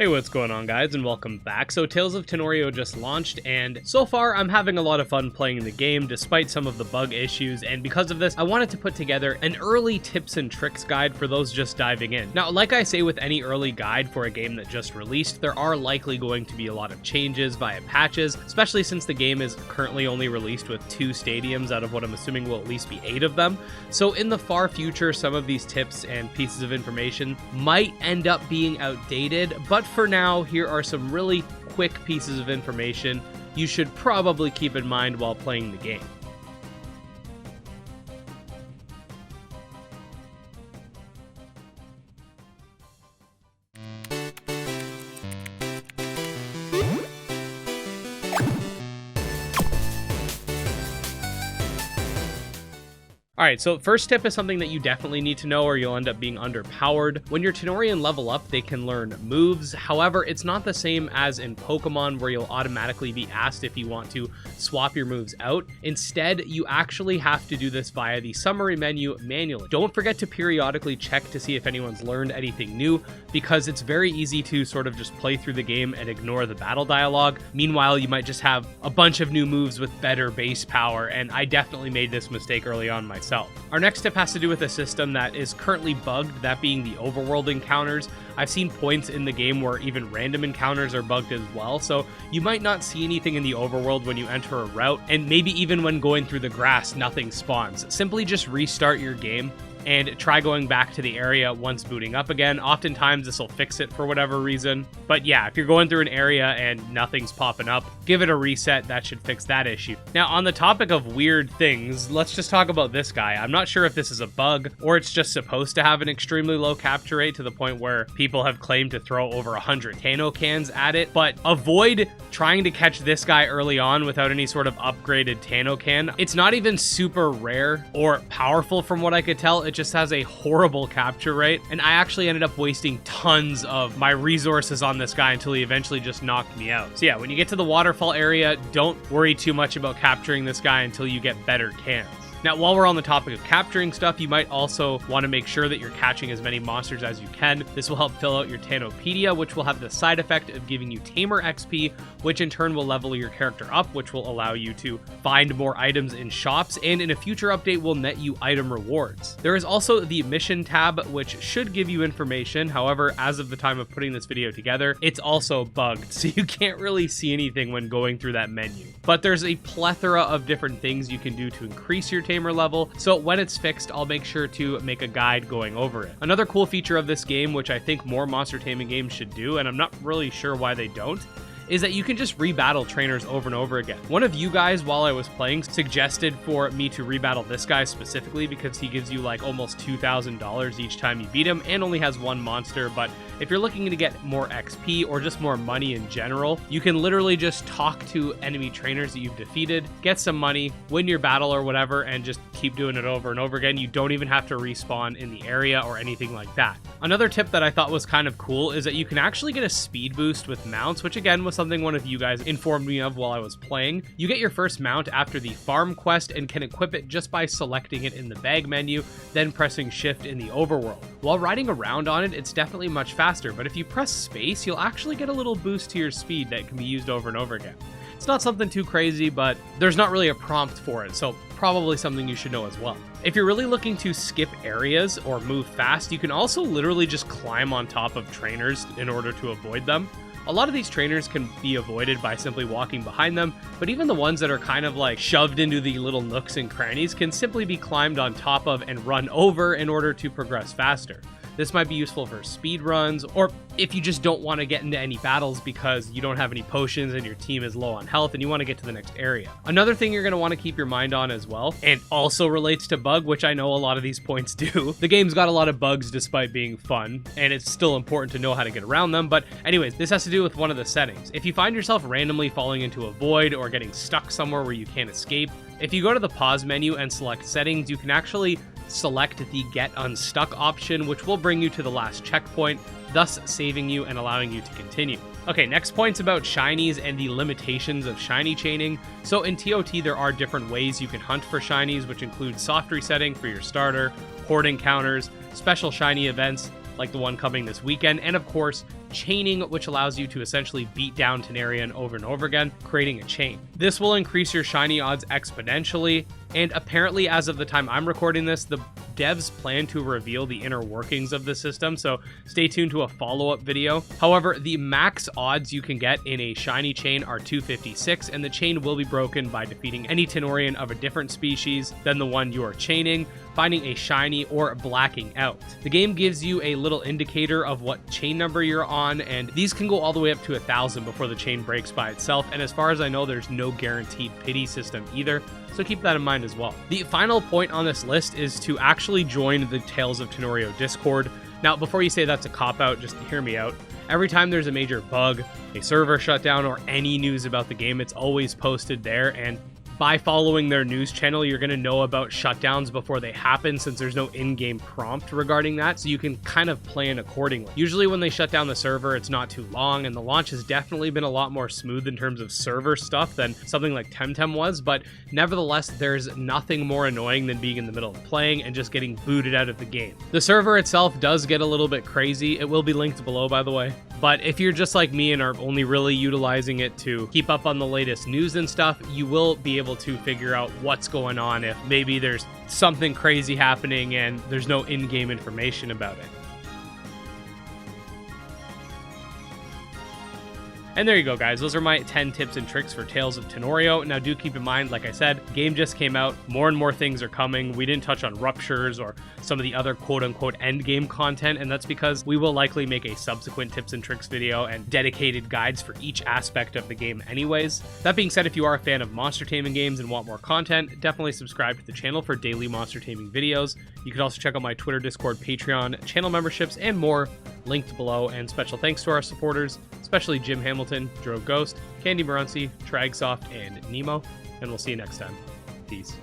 Hey, what's going on, guys, and welcome back. So Tales of Tenorio just launched, and so far I'm having a lot of fun playing the game despite some of the bug issues, and because of this I wanted to put together an early tips and tricks guide for those just diving in. Now, like I say with any early guide for a game that just released, there are likely going to be a lot of changes via patches, especially since the game is currently only released with 2 stadiums out of what I'm assuming will at least be 8 of them. So in the far future, some of these tips and pieces of information might end up being outdated, but for now, here are some really quick pieces of information you should probably keep in mind while playing the game. Alright, so first tip is something that you definitely need to know or you'll end up being underpowered. When your Tenorian level up, they can learn moves. However, it's not the same as in Pokemon where you'll automatically be asked if you want to swap your moves out. Instead, you actually have to do this via the summary menu manually. Don't forget to periodically check to see if anyone's learned anything new, because it's very easy to sort of just play through the game and ignore the battle dialogue. Meanwhile, you might just have a bunch of new moves with better base power, and I definitely made this mistake early on myself. Our next tip has to do with a system that is currently bugged, that being the overworld encounters. I've seen points in the game where even random encounters are bugged as well, so you might not see anything in the overworld when you enter a route, and maybe even when going through the grass, nothing spawns. Simply just restart your game and try going back to the area once booting up again. Oftentimes this will fix it for whatever reason. But yeah, if you're going through an area and nothing's popping up, give it a reset. That should fix that issue. Now, on the topic of weird things, let's just talk about this guy. I'm not sure if this is a bug or it's just supposed to have an extremely low capture rate to the point where people have claimed to throw over 100 Tano cans at it, but avoid trying to catch this guy early on without any sort of upgraded Tano can. It's not even super rare or powerful from what I could tell. It just has a horrible capture rate, and I actually ended up wasting tons of my resources on this guy until he eventually just knocked me out. So yeah, when you get to the waterfall area, don't worry too much about capturing this guy until you get better cans. Now, while we're on the topic of capturing stuff, you might also want to make sure that you're catching as many monsters as you can. This will help fill out your Tanopedia, which will have the side effect of giving you Tamer XP, which in turn will level your character up, which will allow you to find more items in shops, and in a future update will net you item rewards. There is also the mission tab, which should give you information. However, as of the time of putting this video together, it's also bugged, so you can't really see anything when going through that menu. But there's a plethora of different things you can do to increase your Tamer level, so when it's fixed, I'll make sure to make a guide going over it. Another cool feature of this game, which I think more monster taming games should do, and I'm not really sure why they don't, is that you can just rebattle trainers over and over again. One of you guys, while I was playing, suggested for me to rebattle this guy specifically because he gives you like almost $2,000 each time you beat him and only has 1 monster. But if you're looking to get more XP or just more money in general, you can literally just talk to enemy trainers that you've defeated, get some money, win your battle or whatever, and just keep doing it over and over again. You don't even have to respawn in the area or anything like that. Another tip that I thought was kind of cool is that you can actually get a speed boost with mounts, which again was something one of you guys informed me of while I was playing. You get your first mount after the farm quest and can equip it just by selecting it in the bag menu, then pressing shift in the overworld. While riding around on it, it's definitely much faster, but if you press space, you'll actually get a little boost to your speed that can be used over and over again. It's not something too crazy, but there's not really a prompt for it, so probably something you should know as well. If you're really looking to skip areas or move fast, you can also literally just climb on top of trainers in order to avoid them. A lot of these trainers can be avoided by simply walking behind them, but even the ones that are kind of like shoved into the little nooks and crannies can simply be climbed on top of and run over in order to progress faster. This might be useful for speed runs, or if you just don't want to get into any battles because you don't have any potions and your team is low on health and you want to get to the next area. Another thing you're going to want to keep your mind on as well, and also relates to bug, which I know a lot of these points do. The game's got a lot of bugs despite being fun, and it's still important to know how to get around them. But anyways, this has to do with one of the settings. If you find yourself randomly falling into a void or getting stuck somewhere where you can't escape, if you go to the pause menu and select settings, you can actually select the Get Unstuck option, which will bring you to the last checkpoint, thus saving you and allowing you to continue. Okay, next point's about shinies and the limitations of shiny chaining. So in TOT, there are different ways you can hunt for shinies, which include soft resetting for your starter, horde encounters, special shiny events, like the one coming this weekend, and of course, chaining, which allows you to essentially beat down Tenarian over and over again, creating a chain. This will increase your shiny odds exponentially, and apparently as of the time I'm recording this, the devs plan to reveal the inner workings of the system, so stay tuned to a follow-up video. However, the max odds you can get in a shiny chain are 256, and the chain will be broken by defeating any Tenorian of a different species than the one you are chaining, finding a shiny, or blacking out. The game gives you a little indicator of what chain number you're on, and these can go all the way up to 1,000 before the chain breaks by itself, and as far as I know, there's no guaranteed pity system either, so keep that in mind as well. The final point on this list is to actually join the Tales of Tenorio Discord. Now, before you say that's a cop-out, just hear me out. Every time there's a major bug, a server shutdown, or any news about the game, it's always posted there, and by following their news channel, you're going to know about shutdowns before they happen, since there's no in-game prompt regarding that, so you can kind of plan accordingly. Usually when they shut down the server, it's not too long, and the launch has definitely been a lot more smooth in terms of server stuff than something like Temtem was, but nevertheless, there's nothing more annoying than being in the middle of playing and just getting booted out of the game. The server itself does get a little bit crazy. It will be linked below, by the way. But if you're just like me and are only really utilizing it to keep up on the latest news and stuff, you will be able to figure out what's going on if maybe there's something crazy happening and there's no in-game information about it. And there you go, guys. Those are my 10 tips and tricks for Tales of Tenorio. Now, do keep in mind, like I said, game just came out. More and more things are coming. We didn't touch on ruptures or some of the other quote-unquote endgame content, and that's because we will likely make a subsequent tips and tricks video and dedicated guides for each aspect of the game anyways. That being said, if you are a fan of monster taming games and want more content, definitely subscribe to the channel for daily monster taming videos. You can also check out my Twitter, Discord, Patreon, channel memberships, and more linked below. And special thanks to our supporters, especially Jim Hamilton, Drove Ghost, Candy Marunci, Tragsoft, and Nemo. And we'll see you next time. Peace.